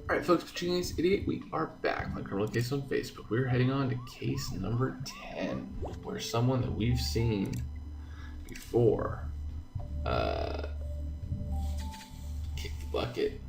Alright folks, Pachini's Idiot, we are back on Criminal Case on Facebook. We're heading on to case number 10, where someone that we've seen before kicked the bucket.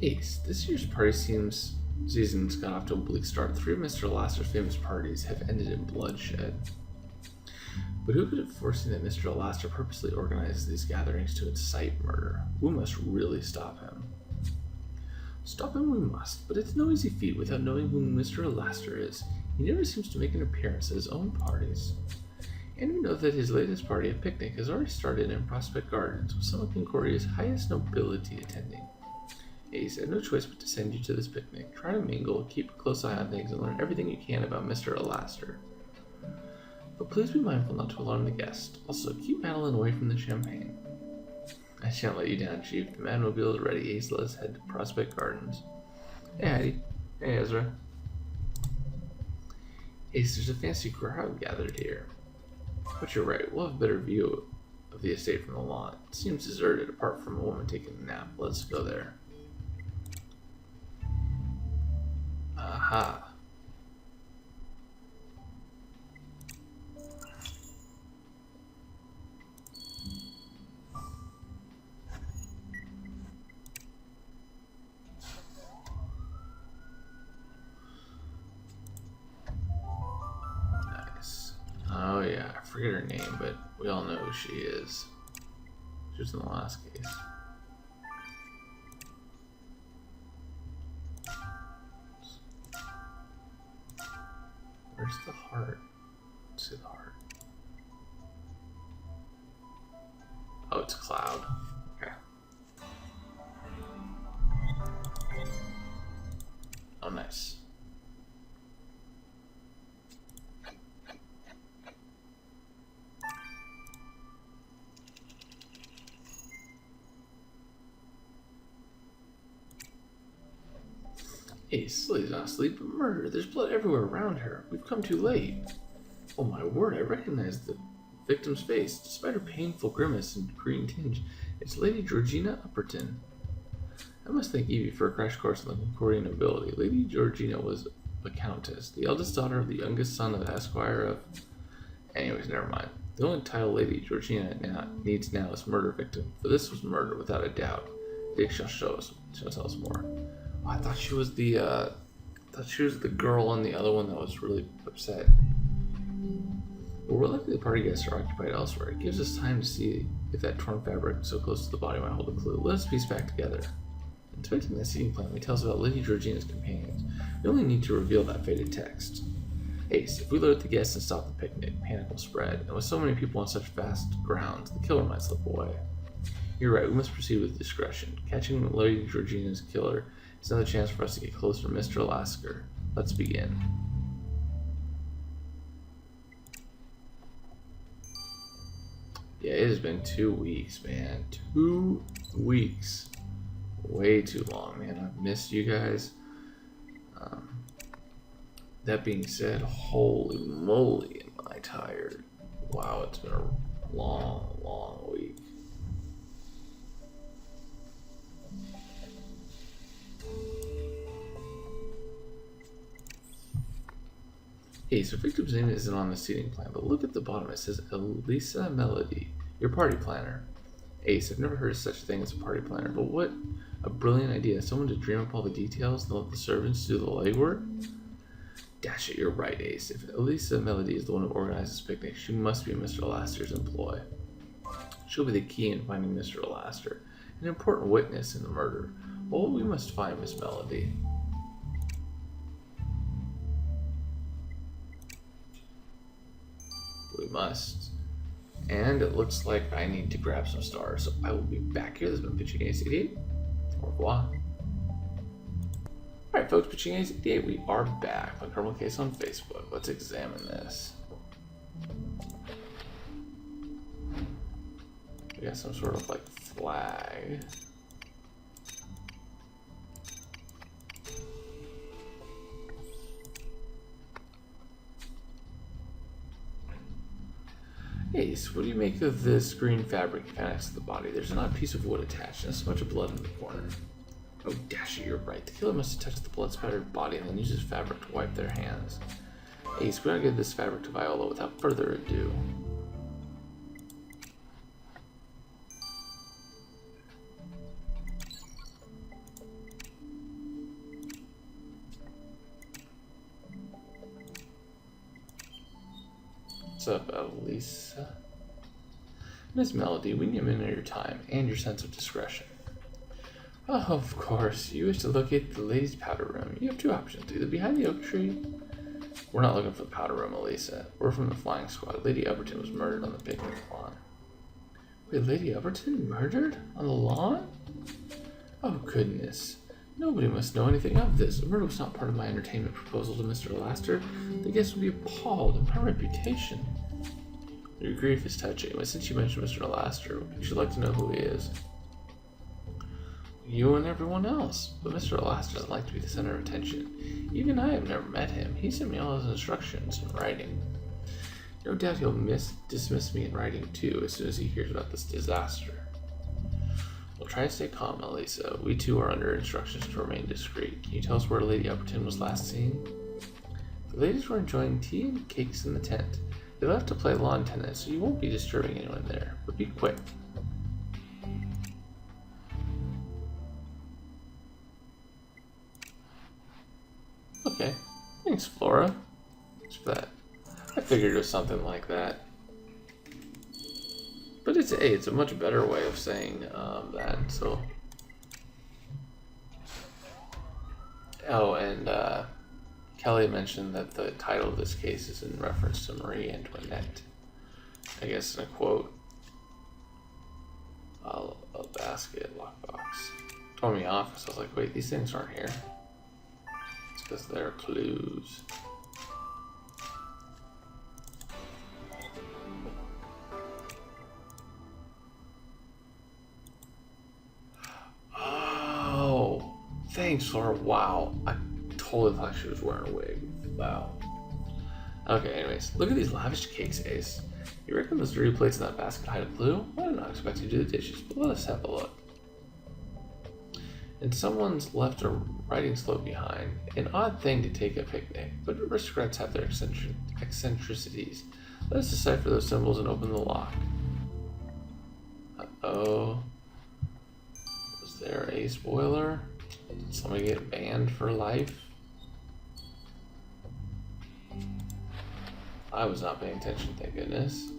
Ace, this year's party season's got off to a bleak start. 3 of Mr. Laster's famous parties have ended in bloodshed. But who could have foreseen that Mr. Laster purposely organizes these gatherings to incite murder? We must really stop him. Stop him we must, but it's no easy feat without knowing who Mr. Laster is. He never seems to make an appearance at his own parties. And we know that his latest party, a picnic, has already started in Prospect Gardens, with some of Concordia's highest nobility attending. Ace, I have no choice but to send you to this picnic. Try to mingle, keep a close eye on things, and learn everything you can about Mr. Laster. But please be mindful not to alarm the guest. Also, keep Madeline away from the champagne. I shan't let you down, Chief. The Madmobile is ready. Ace, let us head to Prospect Gardens. Hey, Heidi. Hey, Ezra. Ace, there's a fancy crowd gathered here. But you're right. We'll have a better view of the estate from the lawn. It seems deserted, apart from a woman taking a nap. Let's go there. Aha. Oh yeah, I forget her name, but we all know who she is. She was in the last case. Where's the heart? Let's see the heart. Oh, it's Cloud. Okay. Oh, nice. Ace, Lily's not asleep, but murder. There's blood everywhere around her. We've come too late. Oh my word, I recognize the victim's face. Despite her painful grimace and green tinge, it's Lady Georgina Upperton. I must thank Evie for a crash course in the Concordia nobility. Lady Georgina was a countess, the eldest daughter of the youngest son of the Esquire of... Anyways, never mind. The only title Lady Georgina needs now is murder victim, for this was murder without a doubt. Dick shall tell us more. Oh, I thought she was the girl on the other one that was really upset. Well, we're lucky the party guests are occupied elsewhere. It gives us time to see if that torn fabric so close to the body might hold a clue. Let us piece back together. Inspecting the seating plan, we tell us about Lady Georgina's companions. We only need to reveal that faded text. Ace, if we alert the guests and stop the picnic, panic will spread, and with so many people on such vast grounds, the killer might slip away. You're right, we must proceed with discretion. Catching Lady Georgina's killer is another chance for us to get closer to Mr. Lasker. Let's begin. Yeah, it has been 2 weeks, man. 2 weeks. Way too long, man. I've missed you guys. That being said, holy moly, am I tired. Wow, it's been a long, long week. Hey, so victim's name isn't on the seating plan, but look at the bottom. It says Elisa Melody, your party planner. Ace, I've never heard of such a thing as a party planner, but what a brilliant idea. Someone to dream up all the details and let the servants do the legwork? Dash it, you're right, Ace. If Elisa Melody is the one who organizes the picnic, she must be Mr. Laster's employ. She'll be the key in finding Mr. Laster, an important witness in the murder. Well, we must find Miss Melody. We must. And it looks like I need to grab some stars, so I will be back here. This has been Pitching Ace 88. Au revoir. Alright folks, Pitching Ace 88, we are back on Criminal Case on Facebook. Let's examine this. We got some sort of like flag. Ace, what do you make of this green fabric you found next to the body? There's an odd piece of wood attached and a smudge of blood in the corner. Oh, dash you're right. The killer must have touched the blood-spattered body and then used his fabric to wipe their hands. Ace, we're gonna give this fabric to Viola without further ado. What's up, Elisa? Miss Melody, we need a minute of your time and your sense of discretion. Oh, of course. You wish to locate the ladies' powder room. You have two options, either behind the oak tree. We're not looking for the powder room, Elisa. We're from the flying squad. Lady Upperton was murdered on the picnic lawn. Wait, Lady Upperton murdered? On the lawn? Oh, goodness. Nobody must know anything of this. The murder was not part of my entertainment proposal to Mr. Laster. The guests would be appalled at my reputation. Your grief is touching, but since you mentioned Mr. Laster, you should like to know who he is. You and everyone else, but Mr. Laster doesn't like to be the center of attention. Even I have never met him. He sent me all his instructions in writing. No doubt he'll dismiss me in writing too as soon as he hears about this disaster. Well, try to stay calm, Elisa. We too are under instructions to remain discreet. Can you tell us where Lady Upperton was last seen? The ladies were enjoying tea and cakes in the tent. They left to play lawn tennis, so you won't be disturbing anyone there, but be quick. Okay, thanks, Flora. Thanks for that. I figured it was something like that. But it's a much better way of saying that, so. Oh, and Kelly mentioned that the title of this case is in reference to Marie Antoinette. I guess in a quote. A basket, lockbox. Told me off, so I was like, wait, these things aren't here. It's because they're clues. Oh, thanks, Laura. Wow, I totally thought she was wearing a wig. Wow. Okay, anyways, look at these lavish cakes, Ace. You reckon those dirty plates in that basket hide a clue? I did not expect you to do the dishes, but let us have a look. And someone's left a writing slope behind. An odd thing to take a picnic, but aristocrats have their eccentricities. Let us decipher those symbols and open the lock. Uh-oh. Was there a spoiler? Did somebody get banned for life? I was not paying attention, thank goodness.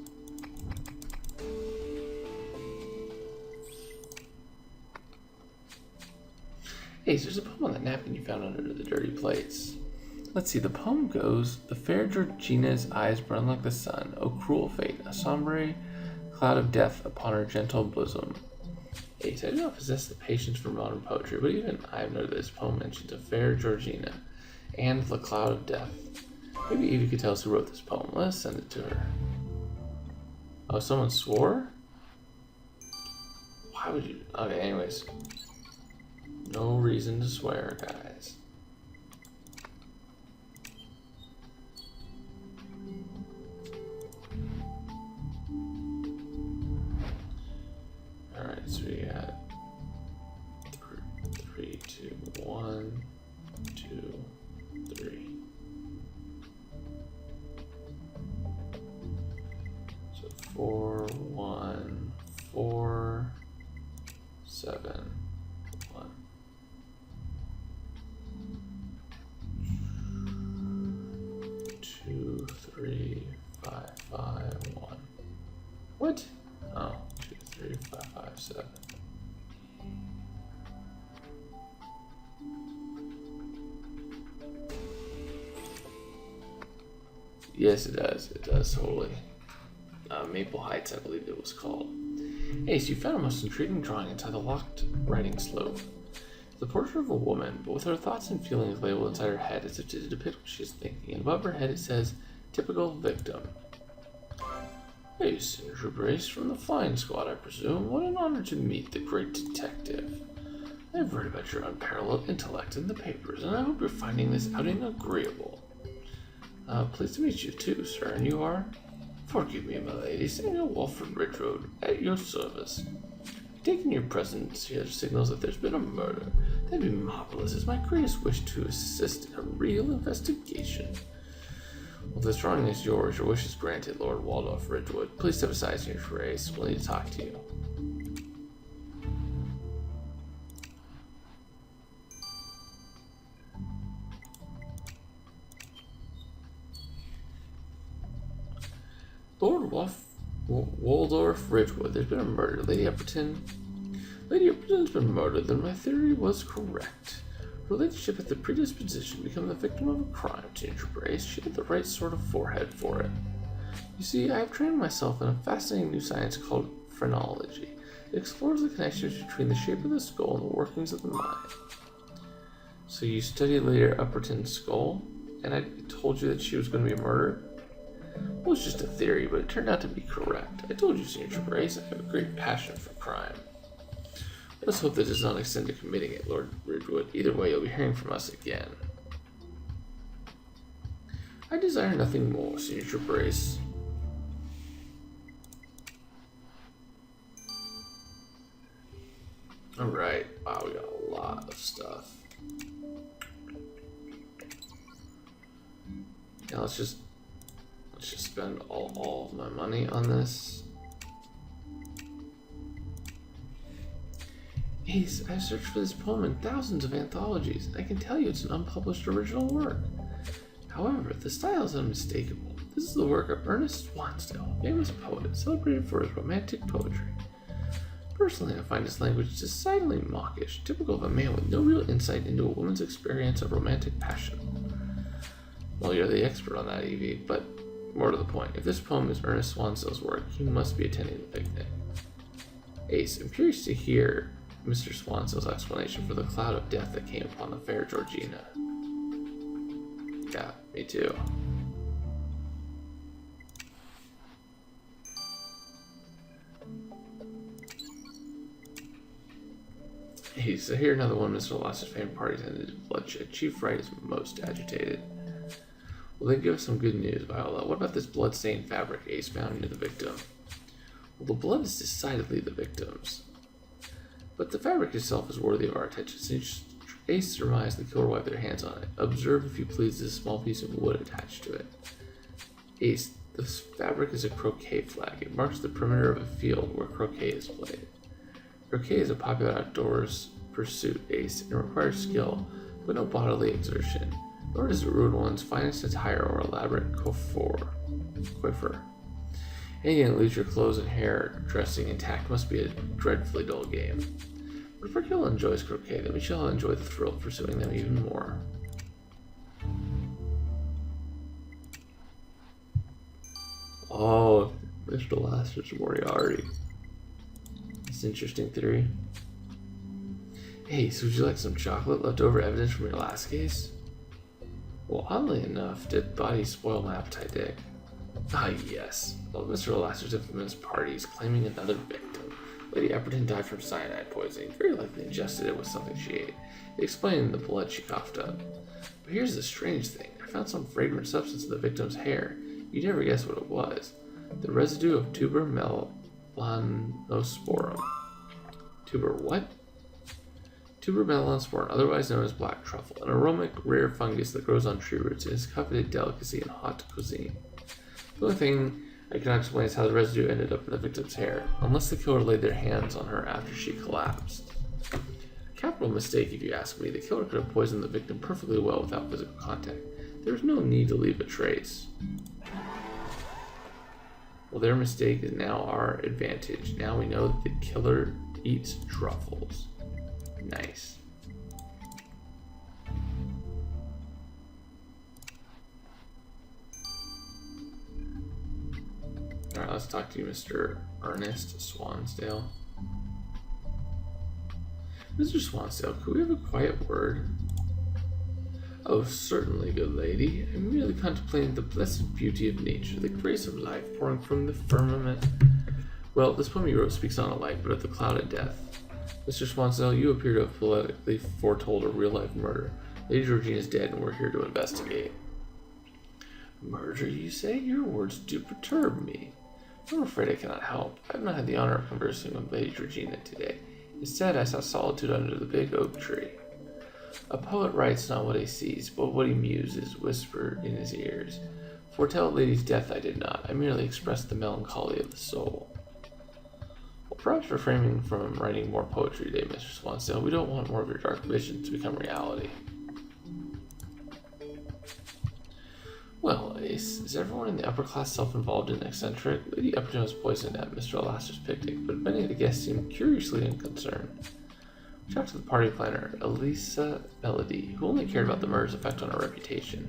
Hey, so there's a poem on that napkin you found under the dirty plates. Let's see, the poem goes, the fair Georgina's eyes burn like the sun. O cruel fate, a sombre cloud of death upon her gentle bosom. Ace, I do not possess the patience for modern poetry, but even I have noted that this poem mentions a fair Georgina and the cloud of death. Maybe Evie could tell us who wrote this poem. Let us send it to her. Oh, someone swore? Why would you? Okay, anyways. No reason to swear, guys. Alright, so we got 3, 2, 1, 2, 3. So 4, 1, 4, 7, 1. 2, 3, 5, 5, 1. What? Oh, 2, 3, 5, 5, 7. Yes, it does. It does totally. Maple Heights, I believe it was called. Ace, you found a most intriguing drawing inside the locked writing slope. The portrait of a woman, but with her thoughts and feelings labeled inside her head as if to depict what she is thinking, and above her head it says, typical victim. Hey, Senior Brace from the flying squad, I presume. What an honor to meet the great detective. I've read about your unparalleled intellect in the papers, and I hope you're finding this outing agreeable. Pleased to meet you too, sir, and you are? Forgive me, my lady, Samuel Walford Ridgeroad, at your service. Taking your presence here signals that there's been a murder. That'd be marvelous. It's my greatest wish to assist in a real investigation. Well, if this drawing is yours, your wish is granted, Lord Waldorf Ridgewood. Please step aside, Senior Grace. We'll need to talk to you. Lord Waldorf Ridgewood, there's been a murder. Lady Epperton's been murdered, then my theory was correct. Her ladyship had the predisposition to become the victim of a crime, Ginger Brace. She had the right sort of forehead for it. You see, I have trained myself in a fascinating new science called phrenology. It explores the connections between the shape of the skull and the workings of the mind. So you studied Lady Epperton's skull, and I told you that she was going to be murdered? Well, it's just a theory, but it turned out to be correct. I told you, Senior Brace, I have a great passion for crime. Let's hope this does not extend to committing it, Lord Ridgewood. Either way, you'll be hearing from us again. I desire nothing more, Senior Brace. Alright, wow, we got a lot of stuff. Yeah, let's just spend all of my money on this. Ace, I searched for this poem in thousands of anthologies. I can tell you it's an unpublished original work. However, the style is unmistakable. This is the work of Ernest Swansdale, famous poet, celebrated for his romantic poetry. Personally, I find his language decidedly mawkish, typical of a man with no real insight into a woman's experience of romantic passion. Well, you're the expert on that, Evie, but more to the point, if this poem is Ernest Swansdale's work, he must be attending the picnic. Ace, I'm curious to hear Mr. Swansdale's explanation for the cloud of death that came upon the fair Georgina. Yeah, me too. Hey, so here another one of Mr. Lasseter's favorite parties ended in bloodshed. Chief Wright is most agitated. Well, then give us some good news, Viola. What about this blood-stained fabric Ace found into the victim? Well, the blood is decidedly the victim's. But the fabric itself is worthy of our attention, since Ace surmised the killer wiped their hands on it. Observe, if you please, this small piece of wood attached to it. Ace, this fabric is a croquet flag. It marks the perimeter of a field where croquet is played. Croquet is a popular outdoors pursuit, Ace, and requires skill, but no bodily exertion, nor does it ruin one's finest attire or elaborate coiffure. Anything that leaves your clothes and hair dressing intact must be a dreadfully dull game. But if Raquel enjoys croquet, then we shall enjoy the thrill of pursuing them even more. Oh, Mr. Lasseter's Moriarty. That's an interesting theory. Hey, so would you like some chocolate, leftover evidence from your last case? Well, oddly enough, dead bodies spoil my appetite, Dick. Ah, yes. Well, Mr. Lasseter's infamous party is claiming another victim. Lady Epperton died from cyanide poisoning, very likely ingested it with something she ate. It explained the blood she coughed up. But here's the strange thing. I found some fragrant substance in the victim's hair. You'd never guess what it was. The residue of tuber melanosporum. Tuber what? Tuber melanosporum, otherwise known as black truffle, an aromatic, rare fungus that grows on tree roots and is a coveted delicacy in hot cuisine. The only thing I cannot explain is how the residue ended up in the victim's hair, unless the killer laid their hands on her after she collapsed. A capital mistake, if you ask me. The killer could have poisoned the victim perfectly well without physical contact. There was no need to leave a trace. Well, their mistake is now our advantage. Now we know that the killer eats truffles. Nice. Alright, let's talk to you, Mr. Ernest Swansdale. Mr. Swansdale, could we have a quiet word? Oh, certainly, good lady. I'm merely contemplating the blessed beauty of nature, the grace of life pouring from the firmament. Well, this poem you wrote speaks not of light, but of the cloud of death. Mr. Swansdale, you appear to have poetically foretold a real-life murder. Lady Georgina is dead, and we're here to investigate. Murder, you say? Your words do perturb me. I'm afraid I cannot help. I have not had the honor of conversing with Lady Georgina today. Instead, I saw solitude under the big oak tree. A poet writes not what he sees, but what he muses, whispered in his ears. Foretell a lady's death I did not. I merely expressed the melancholy of the soul. Well, perhaps refraining from writing more poetry today, Mr. Swansdale. We don't want more of your dark visions to become reality. Well, is everyone in the upper class self-involved in eccentric? Lady Upton was poisoned at Mr. Alastair's picnic, but many of the guests seemed curiously unconcerned. We talked to the party planner, Elisa Melody, who only cared about the murder's effect on her reputation.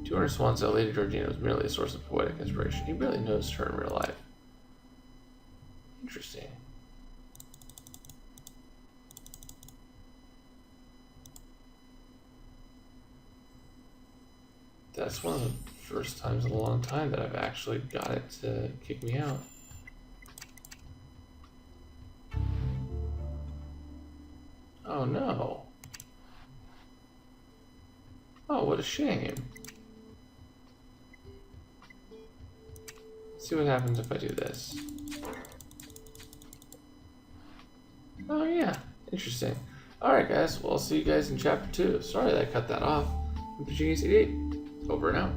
To Ernest Swansdale, Lady Georgina was merely a source of poetic inspiration. He barely noticed her in real life. Interesting. That's one of the first times in a long time that I've actually got it to kick me out. Oh no. Oh, what a shame. Let's see what happens if I do this. Oh yeah, interesting. Alright guys, well I'll see you guys in chapter 2. Sorry that I cut that off. I'm Portuguese 88. Over and out.